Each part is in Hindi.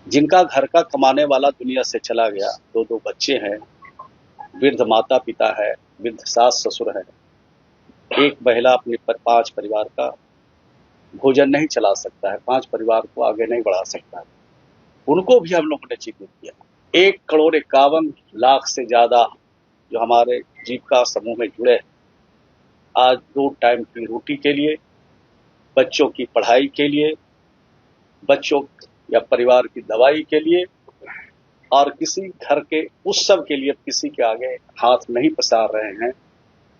जिनका घर का कमाने वाला दुनिया से चला गया, दो दो बच्चे हैं, वृद्ध माता पिता है, वृद्ध सास ससुर है, एक महिला अपने पांच परिवार का भोजन नहीं चला सकता है, पांच परिवार को आगे नहीं बढ़ा सकता है, उनको भी हम लोगों ने चिन्हित किया। 1,51,00,000 से ज्यादा जो हमारे जीविका समूह में जुड़े हैं, आज 2 टाइम की रोटी के लिए, बच्चों की पढ़ाई के लिए, बच्चों या परिवार की दवाई के लिए और किसी घर के उत्सव के लिए किसी के आगे हाथ नहीं पसार रहे हैं।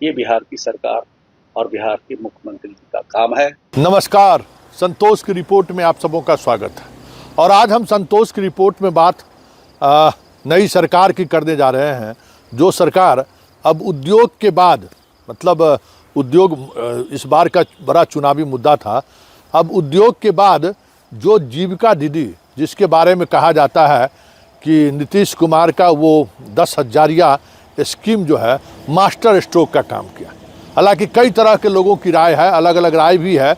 ये बिहार की सरकार और बिहार के मुख्यमंत्री जी का काम है। नमस्कार, संतोष की रिपोर्ट में आप सबों का स्वागत है। और आज हम संतोष की रिपोर्ट में बात नई सरकार की करने जा रहे हैं, जो सरकार अब उद्योग के बाद, मतलब उद्योग इस बार का बड़ा चुनावी मुद्दा था, अब उद्योग के बाद जो जीविका दीदी, जिसके बारे में कहा जाता है कि नीतीश कुमार का वो 10,000 स्कीम जो है मास्टर स्ट्रोक का काम किया। हालांकि कई तरह के लोगों की राय है, अलग अलग राय भी है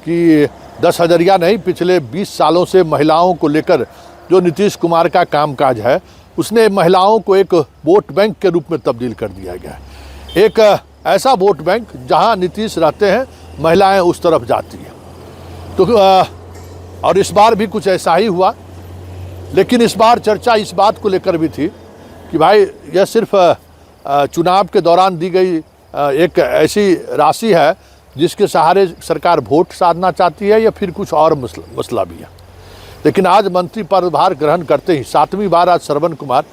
कि 10,000 नहीं, पिछले 20 सालों से महिलाओं को लेकर जो नीतीश कुमार का कामकाज है, उसने महिलाओं को एक वोट बैंक के रूप में तब्दील कर दिया गया है। एक ऐसा वोट बैंक जहां नीतीश रहते हैं, महिलाएं उस तरफ जाती हैं। तो और इस बार भी कुछ ऐसा ही हुआ, लेकिन इस बार चर्चा इस बात को लेकर भी थी कि भाई यह सिर्फ चुनाव के दौरान दी गई एक ऐसी राशि है जिसके सहारे सरकार वोट साधना चाहती है, या फिर कुछ और मसला भी है। लेकिन आज मंत्री पदभार ग्रहण करते ही 7वीं बार आज श्रवण कुमार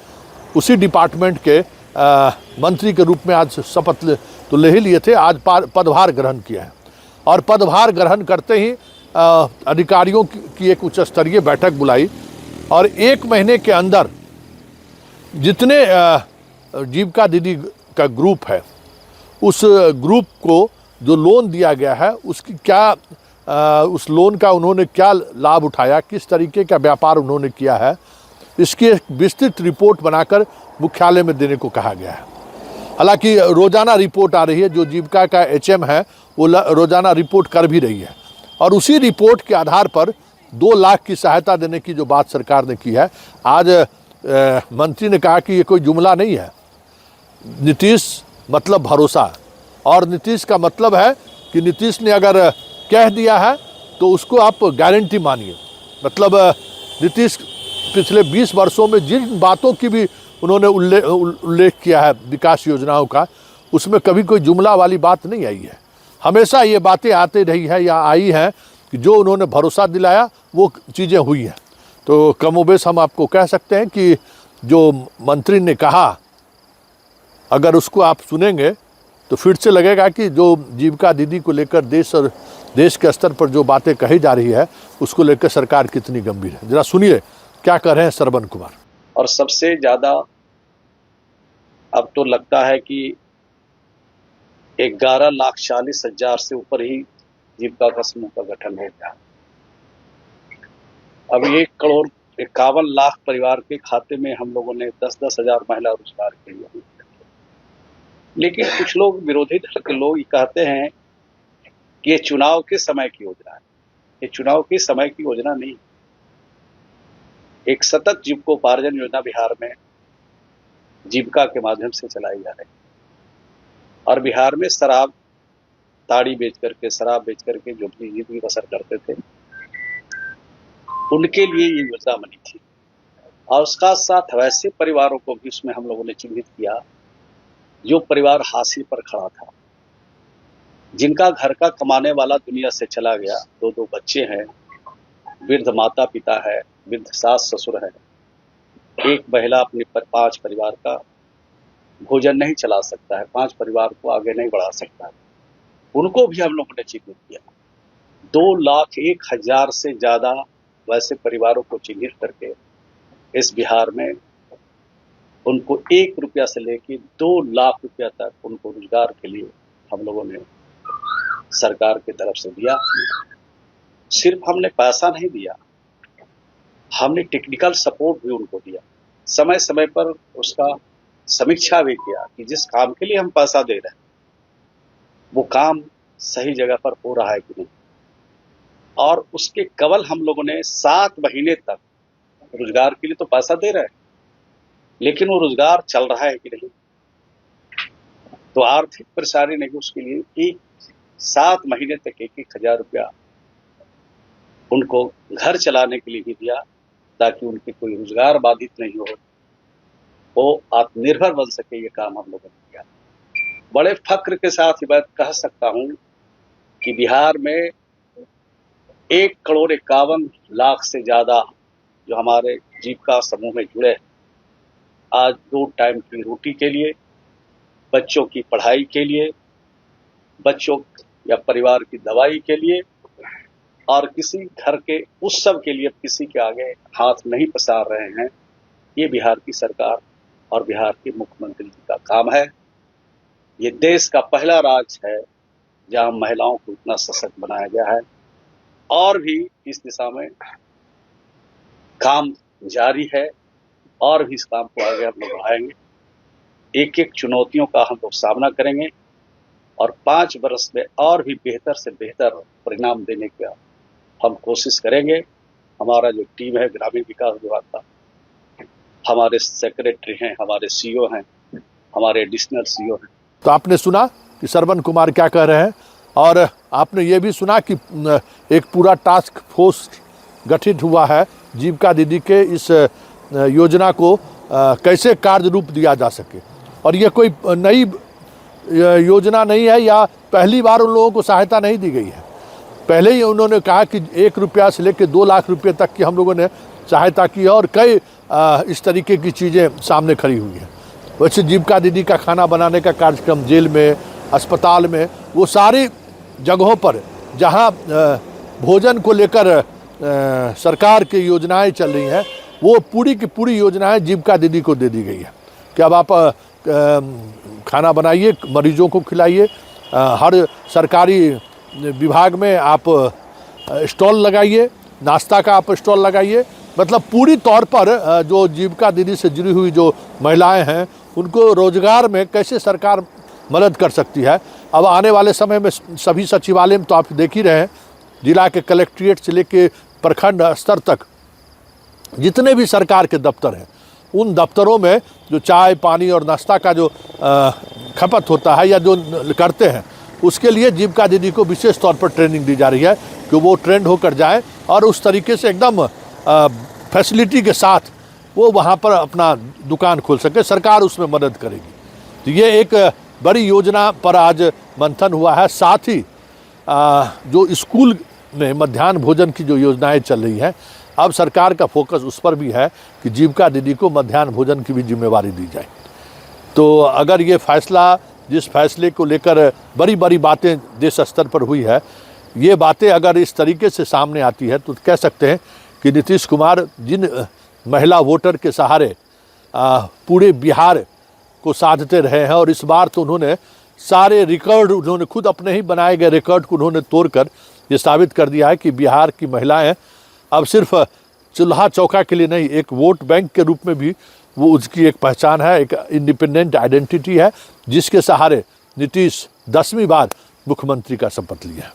उसी डिपार्टमेंट के मंत्री के रूप में आज शपथ तो ले ही लिए थे, आज पदभार ग्रहण किया है। और पदभार ग्रहण करते ही अधिकारियों की एक उच्च स्तरीय बैठक बुलाई और 1 महीने के अंदर जितने जीविका दीदी का ग्रुप है, उस ग्रुप को जो लोन दिया गया है उसकी क्या उस लोन का उन्होंने क्या लाभ उठाया, किस तरीके का व्यापार उन्होंने किया है, इसकी एक विस्तृत रिपोर्ट बनाकर मुख्यालय में देने को कहा गया है। हालांकि रोज़ाना रिपोर्ट आ रही है, जो जीविका का एचएम है वो रोज़ाना रिपोर्ट कर भी रही है, और उसी रिपोर्ट के आधार पर 2 लाख की सहायता देने की जो बात सरकार ने की है। आज मंत्री ने कहा कि ये कोई जुमला नहीं है, नीतीश मतलब भरोसा, और नीतीश का मतलब है कि नीतीश ने अगर कह दिया है तो उसको आप गारंटी मानिए। मतलब नीतीश पिछले 20 वर्षों में जिन बातों की भी उन्होंने उल्लेख किया है विकास योजनाओं का, उसमें कभी कोई जुमला वाली बात नहीं आई है। हमेशा ये बातें आती रही है या आई हैं कि जो उन्होंने भरोसा दिलाया वो चीज़ें हुई हैं। तो कमोबेश हम आपको कह सकते हैं कि जो मंत्री ने कहा, अगर उसको आप सुनेंगे तो फिर से लगेगा कि जो जीविका दीदी को लेकर देश और देश के स्तर पर जो बातें कही जा रही है, उसको लेकर सरकार कितनी गंभीर है। जरा सुनिए क्या कह रहे हैं श्रवण कुमार। और सबसे ज्यादा अब तो लगता है कि 11,40,000 से ऊपर ही जीविका का समूह का गठन हो गया। अब 1,51,00,000 परिवार के खाते में हम लोगों ने 10-10 हजार महिला रोजगार के लिए। लेकिन कुछ लोग, विरोधी दल के लोग, कहते हैं कि ये चुनाव के समय की योजना है। ये चुनाव के समय की योजना नहीं, एक सतत जीविकोपार्जन योजना बिहार में जीविका के माध्यम से चलाई जा रही है। और बिहार में शराब, ताड़ी बेच करके, शराब बेच करके जो अपनी जिंदगी बसर करते थे, उनके लिए ये योजना बनी थी। और उसका साथ वैसे परिवारों को भी उसमें हम लोगों ने चिन्हित किया जो परिवार हाशिए पर खड़ा था, जिनका घर का कमाने वाला दुनिया से चला गया, दो दो बच्चे हैं, वृद्ध माता पिता है, वृद्ध सास ससुर है, एक महिला अपने 5 परिवार का भोजन नहीं चला सकता है, 5 परिवार को आगे नहीं बढ़ा सकता है, उनको भी हम लोगों ने चिन्हित किया। 2,01,000 से ज्यादा वैसे परिवारों को चिन्हित करके इस बिहार में उनको 1 रुपया से लेकर 2 लाख रुपया तक उनको रोजगार के लिए हम लोगों ने सरकार की तरफ से दिया। सिर्फ हमने पैसा नहीं दिया, हमने टेक्निकल सपोर्ट भी उनको दिया, समय समय पर उसका समीक्षा भी किया कि जिस काम के लिए हम पैसा दे रहे हैं वो काम सही जगह पर हो रहा है कि नहीं। और उसके केवल हम लोगों ने 7 महीने तक रोजगार के लिए तो पैसा दे रहे हैं, लेकिन वो रोजगार चल रहा है कि नहीं, तो आर्थिक परेशानी नहीं उसके लिए 7 महीने तक 1,000 रुपया उनको घर चलाने के लिए भी दिया, ताकि उनके कोई रोजगार बाधित नहीं हो, वो आत्मनिर्भर बन सके। ये काम हम लोगों ने किया। बड़े फक्र के साथ ये बात कह सकता हूं कि बिहार में 1,51,00,000 से ज्यादा जो हमारे जीविका समूह में जुड़े हैं, आज 2 टाइम की रोटी के लिए, बच्चों की पढ़ाई के लिए, बच्चों या परिवार की दवाई के लिए और किसी घर के उत्सव के लिए किसी के आगे हाथ नहीं पसार रहे हैं। ये बिहार की सरकार और बिहार के मुख्यमंत्री जी का काम है। ये देश का पहला राज्य है जहां महिलाओं को इतना सशक्त बनाया गया है, और भी इस दिशा में काम जारी है, और भी इस काम को आगे हम लोग बढ़ाएंगे। एक चुनौतियों का हम लोग सामना करेंगे और 5 वर्ष में और भी बेहतर से बेहतर परिणाम देने का हम कोशिश करेंगे। हमारा जो टीम है ग्रामीण विकास विभाग का, हमारे सेक्रेटरी हैं, हमारे सीईओ हैं, हमारे एडिशनल सीईओ हैं। तो आपने सुना कि श्रवण कुमार क्या कह रहे हैं, और आपने ये भी सुना कि एक पूरा टास्क फोर्स गठित हुआ है जीविका दीदी के इस योजना को कैसे कार्य रूप दिया जा सके। और ये कोई नई योजना नहीं है या पहली बार उन लोगों को सहायता नहीं दी गई है। पहले ही उन्होंने कहा कि 1 रुपया से लेकर 2 लाख रुपये तक की हम लोगों ने सहायता की है, और कई इस तरीके की चीज़ें सामने खड़ी हुई हैं। वैसे जीविका दीदी का खाना बनाने का कार्यक्रम जेल में, अस्पताल में, वो सारी जगहों पर जहां भोजन को लेकर सरकार की योजनाएं चल रही हैं, वो पूरी की पूरी योजनाएं जीविका दीदी को दे दी गई है कि अब आप खाना बनाइए, मरीजों को खिलाइए, हर सरकारी विभाग में आप स्टॉल लगाइए, नाश्ता का आप स्टॉल लगाइए। मतलब पूरी तौर पर जो जीविका दीदी से जुड़ी हुई जो महिलाएं हैं, उनको रोजगार में कैसे सरकार मदद कर सकती है। अब आने वाले समय में सभी सचिवालय में तो आप देख ही रहे हैं, जिला के कलेक्ट्रेट से लेके प्रखंड स्तर तक जितने भी सरकार के दफ्तर हैं, उन दफ्तरों में जो चाय पानी और नाश्ता का जो खपत होता है या जो करते हैं, उसके लिए जीविका दीदी को विशेष तौर पर ट्रेनिंग दी जा रही है कि वो ट्रेंड होकर जाए और उस तरीके से एकदम फैसिलिटी के साथ वो वहाँ पर अपना दुकान खोल सके। सरकार उसमें मदद करेगी। तो ये एक बड़ी योजना पर आज मंथन हुआ है। साथ ही जो स्कूल में मध्याह्न भोजन की जो योजनाएं चल रही हैं, अब सरकार का फोकस उस पर भी है कि जीविका दीदी को मध्याह्न भोजन की भी जिम्मेवारी दी जाए। तो अगर ये फैसला, जिस फैसले को लेकर बड़ी बड़ी बातें देश स्तर पर हुई है, ये बातें अगर इस तरीके से सामने आती है तो कह सकते हैं कि नीतीश कुमार जिन महिला वोटर के सहारे पूरे बिहार को साधते रहे हैं, और इस बार तो उन्होंने सारे रिकॉर्ड, उन्होंने खुद अपने ही बनाए गए रिकॉर्ड को उन्होंने तोड़कर ये साबित कर दिया है कि बिहार की महिलाएं अब सिर्फ चूल्हा चौका के लिए नहीं, एक वोट बैंक के रूप में भी वो उसकी एक पहचान है, एक इंडिपेंडेंट आइडेंटिटी है, जिसके सहारे नीतीश 10वीं बार मुख्यमंत्री का शपथ लिया।